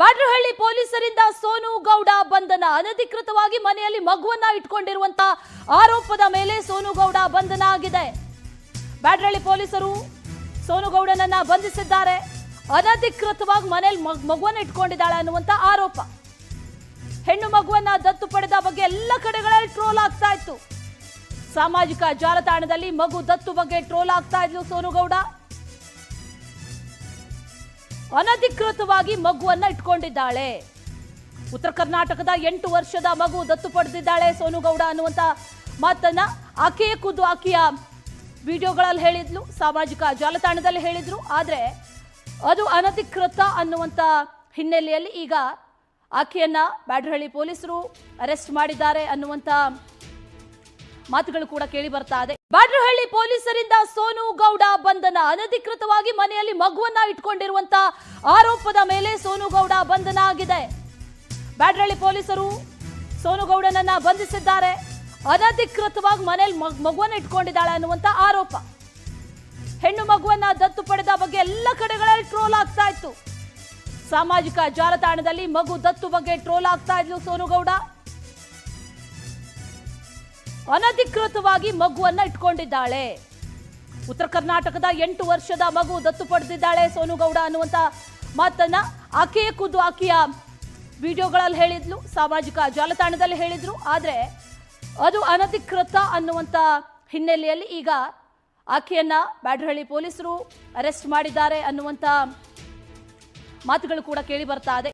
ಬ್ಯಾಡ್ರಹಳ್ಳಿ ಪೊಲೀಸರಿಂದ ಸೋನು ಗೌಡ ಬಂಧನ. ಅನಧಿಕೃತವಾಗಿ ಮನೆಯಲ್ಲಿ ಮಗುವನ್ನ ಇಟ್ಕೊಂಡಿರುವಂತಹ ಆರೋಪದ ಮೇಲೆ ಸೋನು ಗೌಡ ಬಂಧನ ಆಗಿದೆ. ಬ್ಯಾಡ್ರಹಳ್ಳಿ ಪೊಲೀಸರು ಸೋನು ಗೌಡನನ್ನ ಬಂಧಿಸಿದ್ದಾರೆ. ಅನಧಿಕೃತವಾಗಿ ಮನೆಯಲ್ಲಿ ಮಗುವನ್ನ ಇಟ್ಕೊಂಡಿದ್ದಾಳೆ ಅನ್ನುವಂತ ಆರೋಪ. ಹೆಣ್ಣು ಮಗುವನ್ನ ದತ್ತು ಪಡೆದ ಬಗ್ಗೆ ಎಲ್ಲ ಕಡೆಗಳಲ್ಲಿ ಟ್ರೋಲ್ ಆಗ್ತಾ ಇತ್ತು. ಸಾಮಾಜಿಕ ಜಾಲತಾಣದಲ್ಲಿ ಮಗು ದತ್ತು ಬಗ್ಗೆ ಟ್ರೋಲ್ ಆಗ್ತಾ ಇದ್ಲು ಸೋನು ಗೌಡ. ಅನಧಿಕೃತವಾಗಿ ಮಗುವನ್ನ ಇಟ್ಕೊಂಡಿದ್ದಾಳೆ. ಉತ್ತರ ಕರ್ನಾಟಕದ 8 ವರ್ಷದ ಮಗು ದತ್ತು ಪಡೆದಿದ್ದಾಳೆ ಸೋನು ಗೌಡ ಅನ್ನುವಂತ ಮಾತನ್ನ ಆಕೆಯೇ ಖುದ್ದು ಆಕೆಯ ವಿಡಿಯೋಗಳಲ್ಲಿ ಹೇಳಿದ್ಲು, ಸಾಮಾಜಿಕ ಜಾಲತಾಣದಲ್ಲಿ ಹೇಳಿದ್ರು. ಆದ್ರೆ ಅದು ಅನಧಿಕೃತ ಅನ್ನುವಂತ ಹಿನ್ನೆಲೆಯಲ್ಲಿ ಈಗ ಆಕೆಯನ್ನ ಬ್ಯಾಡ್ರಹಳ್ಳಿ ಪೊಲೀಸರು ಅರೆಸ್ಟ್ ಮಾಡಿದ್ದಾರೆ ಅನ್ನುವಂತ ಮಾತುಗಳು ಕೂಡ ಕೇಳಿ ಬರ್ತಾ ಇದೆ. ಬ್ಯಾಡ್ರಹಳ್ಳಿ ಪೊಲೀಸರಿಂದ ಸೋನು ಗೌಡ ಬಂಧನ. ಅನಧಿಕೃತವಾಗಿ ಮನೆಯಲ್ಲಿ ಮಗುವನ್ನ ಇಟ್ಕೊಂಡಿರುವಂತ ಆರೋಪದ ಮೇಲೆ ಸೋನು ಗೌಡ ಬಂಧನ ಆಗಿದೆ. ಬ್ಯಾಡ್ರಹಳ್ಳಿ ಪೊಲೀಸರು ಸೋನು ಗೌಡನನ್ನ ಬಂಧಿಸಿದ್ದಾರೆ. ಅನಧಿಕೃತವಾಗಿ ಮನೆಯಲ್ಲಿ ಮಗುವನ್ನ ಇಟ್ಕೊಂಡಿದ್ದಾಳೆ ಅನ್ನುವಂತ ಆರೋಪ. ಹೆಣ್ಣು ಮಗುವನ್ನ ದತ್ತು ಪಡೆದ ಬಗ್ಗೆ ಎಲ್ಲ ಕಡೆಗಳಲ್ಲಿ ಟ್ರೋಲ್ ಆಗ್ತಾ ಇತ್ತು. ಸಾಮಾಜಿಕ ಜಾಲತಾಣದಲ್ಲಿ ಮಗು ದತ್ತು ಬಗ್ಗೆ ಟ್ರೋಲ್ ಆಗ್ತಾ ಇದ್ಲು ಸೋನು ಗೌಡ. ಅನಧಿಕೃತವಾಗಿ ಮಗುವನ್ನ ಇಟ್ಕೊಂಡಿದ್ದಾಳೆ. ಉತ್ತರ ಕರ್ನಾಟಕದ 8 ವರ್ಷದ ಮಗು ದತ್ತು ಪಡೆದಿದ್ದಾಳೆ ಸೋನು ಗೌಡ ಅನ್ನುವಂತ ಮಾತನ್ನ ಆಕೆಯೇ ಖುದ್ದು ಆಕೆಯ ವಿಡಿಯೋಗಳಲ್ಲಿ ಹೇಳಿದ್ಲು, ಸಾಮಾಜಿಕ ಜಾಲತಾಣದಲ್ಲಿ ಹೇಳಿದ್ರು. ಆದ್ರೆ ಅದು ಅನಧಿಕೃತ ಅನ್ನುವಂತ ಹಿನ್ನೆಲೆಯಲ್ಲಿ ಈಗ ಆಕೆಯನ್ನ ಬ್ಯಾಡ್ರಹಳ್ಳಿ ಪೊಲೀಸರು ಅರೆಸ್ಟ್ ಮಾಡಿದ್ದಾರೆ ಅನ್ನುವಂತ ಮಾತುಗಳು ಕೂಡ ಕೇಳಿ ಬರ್ತಾ ಇದೆ.